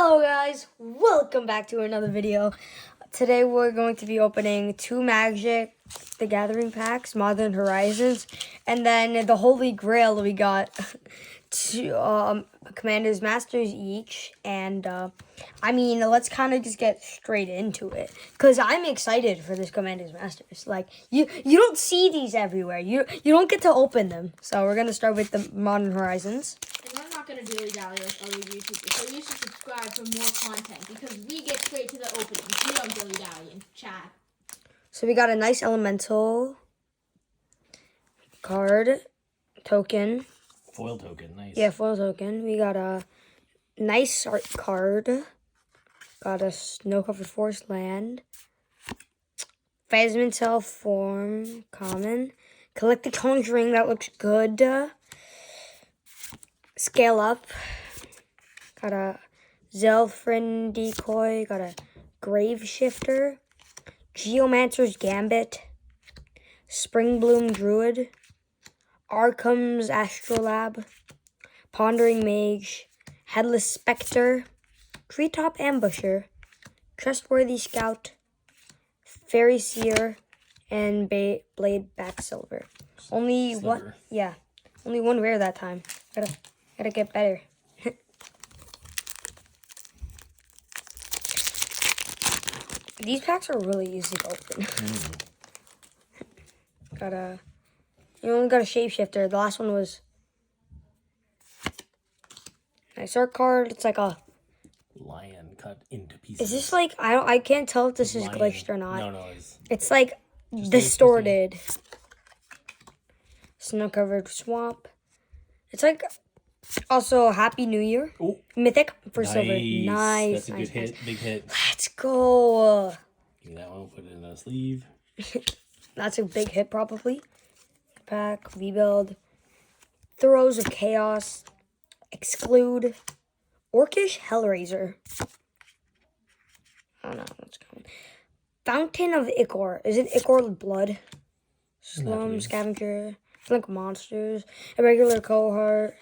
Hello guys, welcome back to another video. Today we're going to be opening two Magic the Gathering packs, Modern Horizons, and then the Holy Grail. We got two Commander's Masters each, and let's kind of just get straight into it because I'm excited for this Commander's Masters. Like you don't see these everywhere. You don't get to open them. So we're gonna start with the Modern Horizons. And I'm not going to dilly-dally like other YouTubers, so you should subscribe for more content because we get straight to the openings. We don't dilly-dally and chat. So we got a nice elemental card, token. Foil token, nice. Yeah, foil token. We got a nice art card. Got a snow-covered forest land. Phasmental form, common. Collect the Conjuring, that looks good. Scale up. Got a Zelfrin decoy. Got a Grave Shifter. Geomancer's Gambit. Springbloom Druid. Arkham's Astrolabe. Pondering Mage. Headless Spectre. Treetop Ambusher. Trustworthy Scout. Fairy Seer. And Blade Back Silver. Only one, yeah. Only one rare that time. Gotta get better. These packs are really easy to open. You only got a Shapeshifter. The last one was nice art card. It's like a lion cut into pieces. Is this like I can't tell if this is glitched or not. No, it's like distorted. Snow-covered swamp. It's like also Happy New Year. Ooh. Mythic for Nice. silver. Nice. That's a good hit. Big hit. Let's go. Give that one. Put it in a sleeve. That's a big hit probably. Pack. Rebuild. Throes of Chaos. Exclude. Orcish Hellraiser. I don't know what's coming. Fountain of Ichor. Is it Ichor Blood? Slum Scavenger. Like monsters. Irregular Cohort.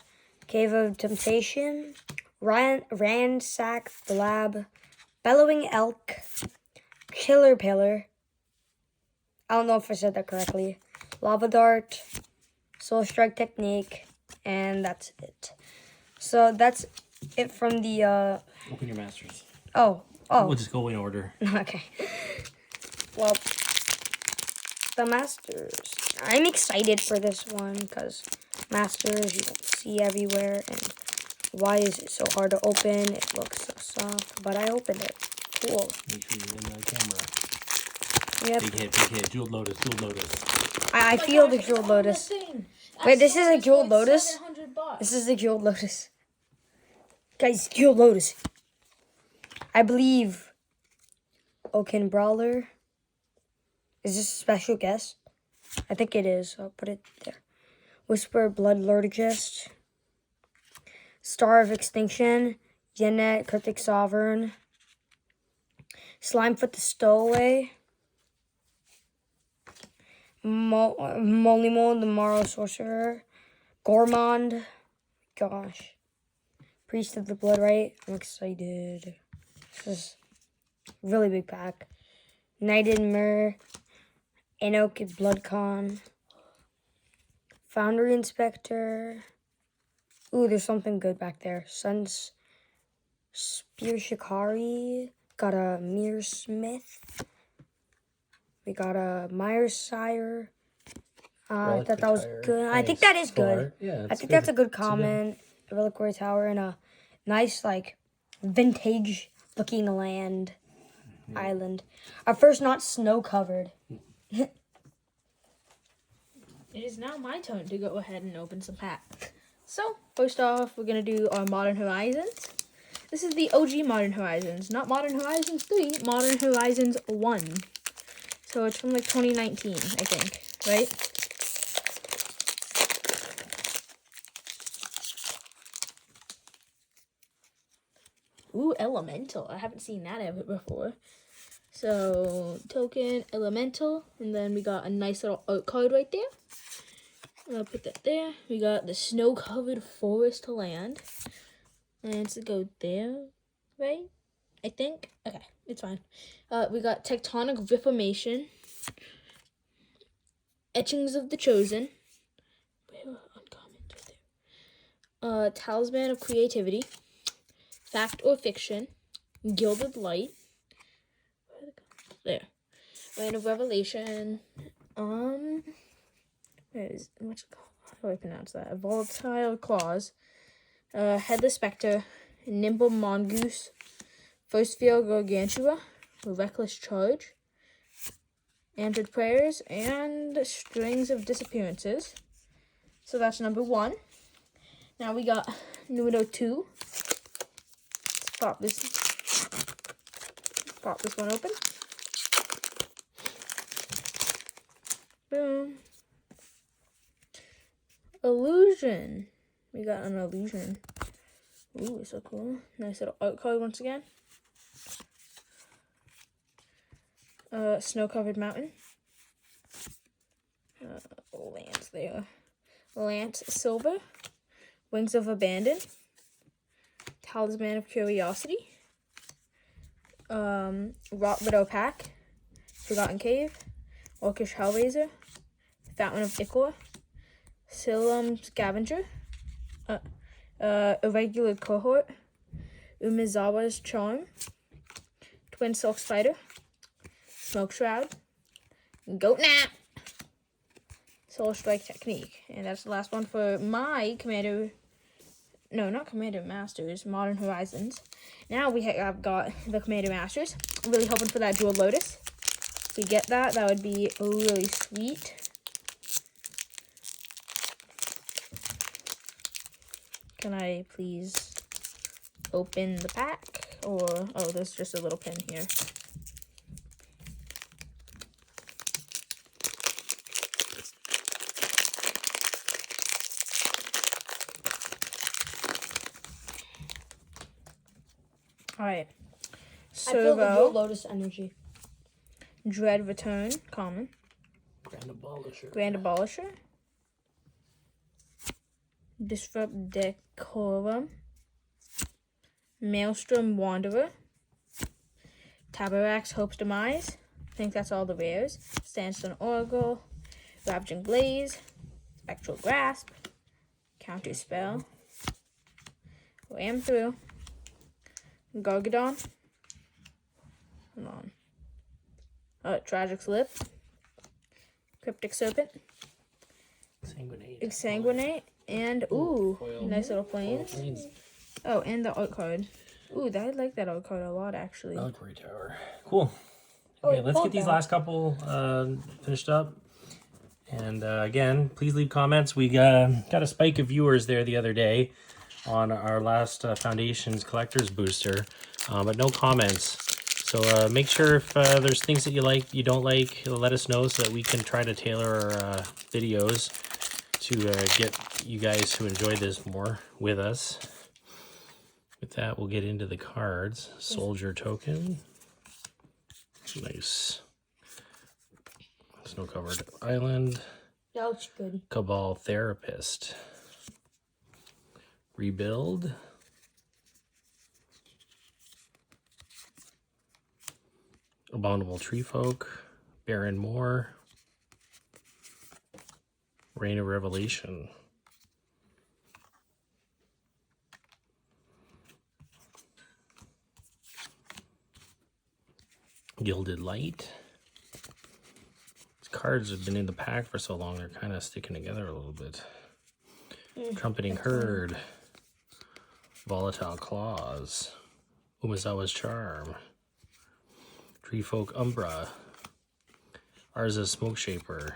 Cave of Temptation. Ransack the Lab. Bellowing Elk. Killer Pillar. I don't know if I said that correctly. Lava Dart. Soul Strike Technique. And that's it. So that's it from the Open your masters. Oh. We'll just go in order. Okay. Well, the Masters. I'm excited for this one because Masters you don't see everywhere. And why is it so hard to open? It looks so soft, but I opened it. Cool. Make sure you're in the camera. Yep. Big hit. Jeweled Lotus. I feel the Jeweled Lotus. Wait, this is a Jeweled Lotus? This is the Jeweled Lotus. Guys, Jeweled Lotus. I believe Oaken Brawler. Is this a special guest? I think it is. I'll put it there. Whisper Bloodlordist. Star of Extinction. Yenet Cryptic Sovereign. Slimefoot the Stowaway. Molimo the Morrow Sorcerer. Gormond. Gosh. Priest of the Bloodright. I'm excited. This is a really big pack. Knighted Myr. Enoch Bloodcon. Foundry Inspector. Ooh, there's something good back there. Sun's Spear Shikari. Got a Mir Smith. We got a Myers Sire. I thought that was good. Nice. I think that is good. Yeah, I think that's a good comment. A Reliquary Tower and a nice, like, vintage looking land. Island. Our first not snow covered. It is now my turn to go ahead and open some packs. So, first off, we're going to do our Modern Horizons. This is the OG Modern Horizons. Not Modern Horizons 3, Modern Horizons 1. So, it's from like 2019, I think, right? Ooh, Elemental. I haven't seen that ever before. So, token, Elemental, and then we got a nice little art card right there. I'll put that there. We got the snow-covered forest land. And to go there. right? I think. Okay, it's fine. We got Tectonic Reformation, Etchings of the Chosen, uncommon right there. Talisman of Creativity, Fact or Fiction, Gilded Light. There. Land of Revelation. Where is what's it called? How do I pronounce that? Volatile Claws. Headless Spectre, Nimble Mongoose, First Field Gargantua, Reckless Charge, Answered Prayers, and Strings of Disappearances. So that's number 1. Now we got numero 2. Let's pop this one open. Boom. Illusion. We got an illusion. Ooh, it's so cool. Nice little art card once again. Snow-covered mountain. Lance there. Lance Silver. Wings of Abandon. Talisman of Curiosity. Rot Widow Pack. Forgotten Cave. Orcish Hellraiser. Fountain of Ichor. Silum Scavenger. Irregular Cohort. Umizawa's Charm. Twin Silk Spider. Smoke Shroud. Goat Nap. Soul Strike Technique. And that's the last one for my Commander... No, not Commander Masters. Modern Horizons. Now we have got the Commander Masters. I'm really hoping for that Jewel Lotus. If we get that, that would be really sweet. Can I please open the pack? Or, oh, there's just a little pin here. Alright. I feel the Jewel Servo, Lotus energy. Dread Return, common. Grand Abolisher. Grand Abolisher. Disrupt Decorum. Maelstrom Wanderer. Tabarax Hope's Demise. I think that's all the rares. Sandstone Oracle. Ravaging Blaze. Spectral Grasp. Counter Spell. Ram through. Gargadon. Hold on. Tragic Slip. Cryptic Serpent. Exsanguinate. And, ooh, nice little planes. Oh, and the art card. Ooh, I like that art card a lot, actually. Reliquary Tower. Cool. Oh, Okay, let's hold get these that. last couple finished up. And again, please leave comments. We got a spike of viewers there the other day on our last Foundations Collector's Booster, but no comments. So make sure if there's things that you like, you don't like, let us know so that we can try to tailor our videos to get you guys to enjoy this more with us. With that, we'll get into the cards. Soldier Token. Nice. Snow-covered Island. That looks good. Cabal Therapist. Rebuild. Abominable Treefolk. Baron Moore. Reign of Revelation. Gilded Light. These cards have been in the pack for so long, they're kind of sticking together a little bit. Trumpeting Herd. Volatile Claws. Umizawa's Charm. Treefolk Umbra. Arza Smoke Shaper.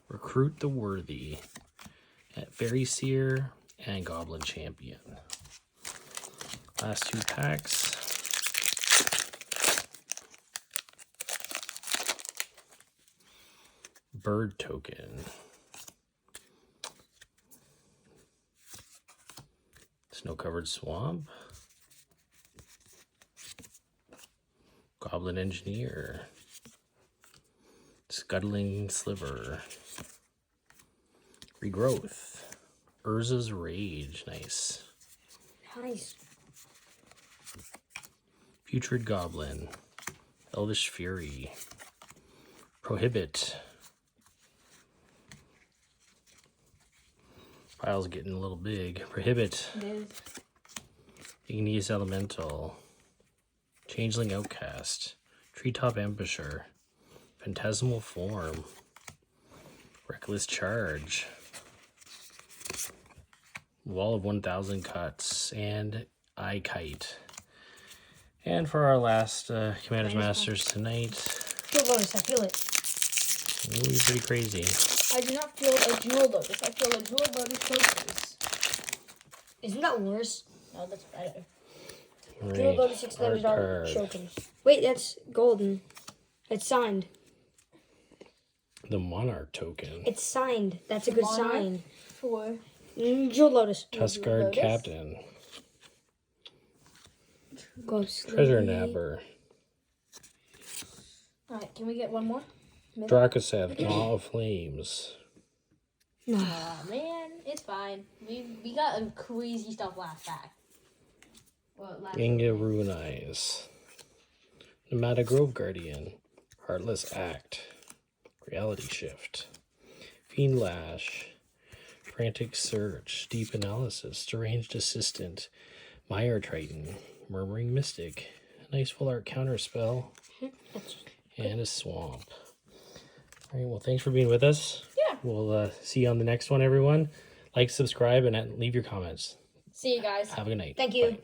Recruit the Worthy. At Fairy Seer and Goblin Champion. Last 2 packs. Bird Token. Snow-covered Swamp. Goblin Engineer. Scuttling Sliver. Regrowth. Urza's Rage. Nice. Nice. Putrid Goblin, Elvish Fury, Prohibit. Pile's getting a little big. Prohibit, It is. Igneous Elemental, Changeling Outcast, Treetop Ambusher, Phantasmal Form, Reckless Charge, Wall of 1,000 Cuts, and Eye Kite. And for our last Commander's Masters tonight, Jewel Lotus, I feel it. ooh, pretty crazy. I do not feel a Jewel Lotus. I feel a Jewel Lotus showcase. Isn't that worse? No, that's better. Jewel Right, Lotus Extended art Art card. Showcase. Wait, that's golden. It's signed. The Monarch token. It's signed. That's a good Monarch. sign. For Jewel Lotus. Tuskguard Lotus. Captain. Ghost. Treasure Napper. alright, can we get one more? Dracosev, Maw of Flames. Aw, man, it's fine. We got a crazy stuff last pack. Well, last Inga Rune Eyes. Nomadic Grove Guardian. Heartless Act. Reality Shift. Fiend Lash. Frantic Search. Deep Analysis. Deranged Assistant. Mire Triton. Murmuring Mystic. A nice full art counter spell. And a Swamp. Alright, well, thanks for being with us. Yeah. We'll see you on the next one, everyone. Like, subscribe, and leave your comments. See you guys. Have a good night. Thank you. Bye.